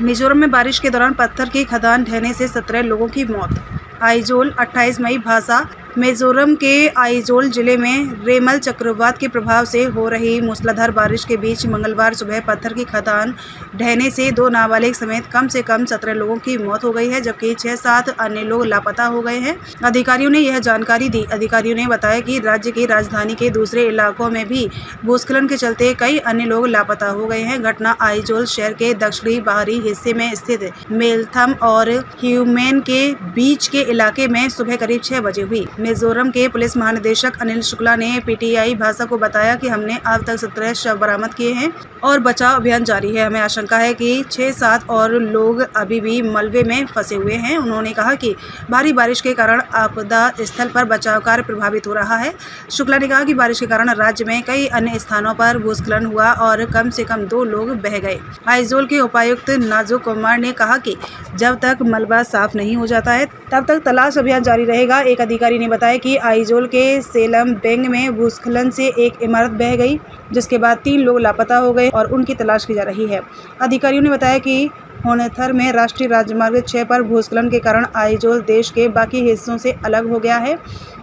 मिजोरम में बारिश के दौरान पत्थर की खदान ढहने से 17 लोगों की मौत। आइजोल 28 मई भाषा। मिजोरम के आइजोल जिले में रेमल चक्रवात के प्रभाव से हो रही मूसलाधार बारिश के बीच मंगलवार सुबह पत्थर की खदान ढहने से 2 नाबालिग समेत कम से कम 17 लोगों की मौत हो गई है, जबकि 6-7 अन्य लोग लापता हो गए हैं। अधिकारियों ने यह जानकारी दी। अधिकारियों ने बताया कि राज्य की राजधानी के दूसरे इलाकों में भी भूस्खलन के चलते कई अन्य लोग लापता हो गए हैं। घटना आइजोल शहर के दक्षिणी बाहरी हिस्से में स्थित मेलथम और ह्यूमेन के बीच के इलाके में सुबह करीब 6 बजे हुई। मिजोरम के पुलिस महानिदेशक अनिल शुक्ला ने पीटीआई भाषा को बताया कि हमने अब तक 17 शव बरामद किए हैं और बचाव अभियान जारी है। हमें आशंका है कि 6-7 और लोग अभी भी मलबे में फंसे हुए हैं। उन्होंने कहा कि भारी बारिश के कारण आपदा स्थल पर बचाव कार्य प्रभावित हो रहा है। शुक्ला ने कहा कि बारिश के कारण राज्य में कई अन्य स्थानों पर भूस्खलन हुआ और कम से कम 2 लोग बह गए। आइजोल के उपायुक्त नाजू कुमार ने कहा कि जब तक मलबा साफ नहीं हो जाता है तब तक तलाश अभियान जारी रहेगा। एक अधिकारी ने बताया कि आइजोल के सेलम बेंग में भूस्खलन से एक इमारत बह गई, जिसके बाद 3 लोग लापता हो गए और उनकी तलाश की जा रही है। अधिकारियों ने बताया कि होनेथर में राष्ट्रीय राजमार्ग 6 पर भूस्खलन के कारण आइजोल देश के बाकी हिस्सों से अलग हो गया है।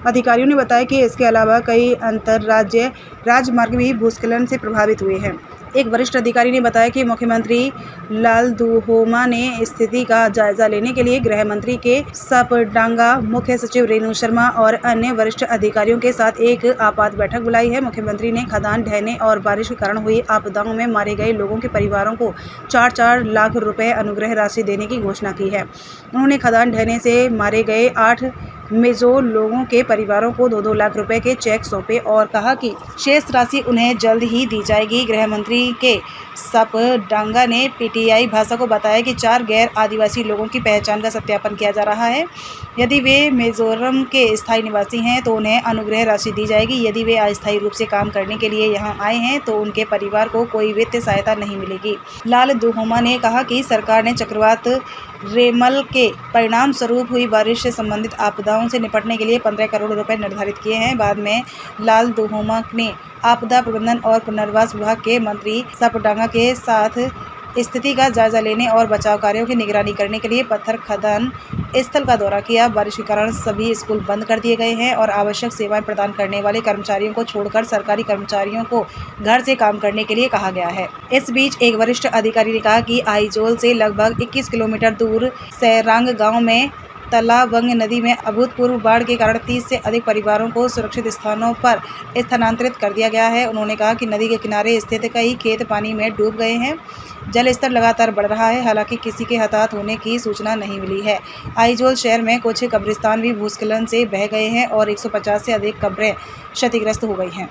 अधिकारियों ने बताया कि इसके अलावा कई अंतर्राज्यीय राजमार्ग भी भूस्खलन से प्रभावित हुए हैं। एक वरिष्ठ अधिकारी ने बताया कि मुख्यमंत्री लालदुहोमा ने स्थिति का जायजा लेने के लिए गृह मंत्री के सपडांगा, मुख्य सचिव रेणु शर्मा और अन्य वरिष्ठ अधिकारियों के साथ एक आपात बैठक बुलाई है। मुख्यमंत्री ने खदान ढहने और बारिश के कारण हुई आपदाओं में मारे गए लोगों के परिवारों को 4-4 लाख रुपए अनुग्रह राशि देने की घोषणा की है। उन्होंने खदान ढहने से मारे गए 8 मिजो लोगों के परिवारों को 2-2 लाख रुपए के चेक सौंपे और कहा कि शेष राशि उन्हें जल्द ही दी जाएगी। गृह मंत्री के सपडांगा ने पीटीआई भाषा को बताया कि 4 गैर आदिवासी लोगों की पहचान का सत्यापन किया जा रहा है। यदि वे मिजोरम के स्थायी निवासी हैं तो उन्हें अनुग्रह राशि दी जाएगी। यदि वे अस्थायी रूप से काम करने के लिए यहाँ आए हैं तो उनके परिवार को कोई वित्तीय सहायता नहीं मिलेगी। लालदुहोमा ने कहा कि सरकार ने चक्रवात रेमल के परिणाम स्वरूप हुई बारिश से संबंधित आपदाओं से निपटने के लिए 15 करोड़ रुपए निर्धारित किए हैं। बाद में लालदुहोमा ने आपदा प्रबंधन और पुनर्वास विभाग के मंत्री सपडांगा के साथ स्थिति का जायजा लेने और बचाव कार्यों की निगरानी करने के लिए पत्थर खदान स्थल का दौरा किया। बारिश के कारण सभी स्कूल बंद कर दिए गए हैं और आवश्यक सेवाएं प्रदान करने वाले कर्मचारियों को छोड़कर सरकारी कर्मचारियों को घर से काम करने के लिए कहा गया है। इस बीच एक वरिष्ठ अधिकारी ने कहा कि आइजोल से लगभग 21 किलोमीटर दूर सैरांग गाँव में तलावंग नदी में अभूतपूर्व बाढ़ के कारण 30 से अधिक परिवारों को सुरक्षित स्थानों पर स्थानांतरित कर दिया गया है। उन्होंने कहा कि नदी के किनारे स्थित कई खेत पानी में डूब गए हैं। जल स्तर लगातार बढ़ रहा है, हालांकि किसी के हताहत होने की सूचना नहीं मिली है। आइजोल शहर में कुछ कब्रिस्तान भी भूस्खलन से बह गए हैं और 150 से अधिक कब्रें क्षतिग्रस्त हो गई हैं।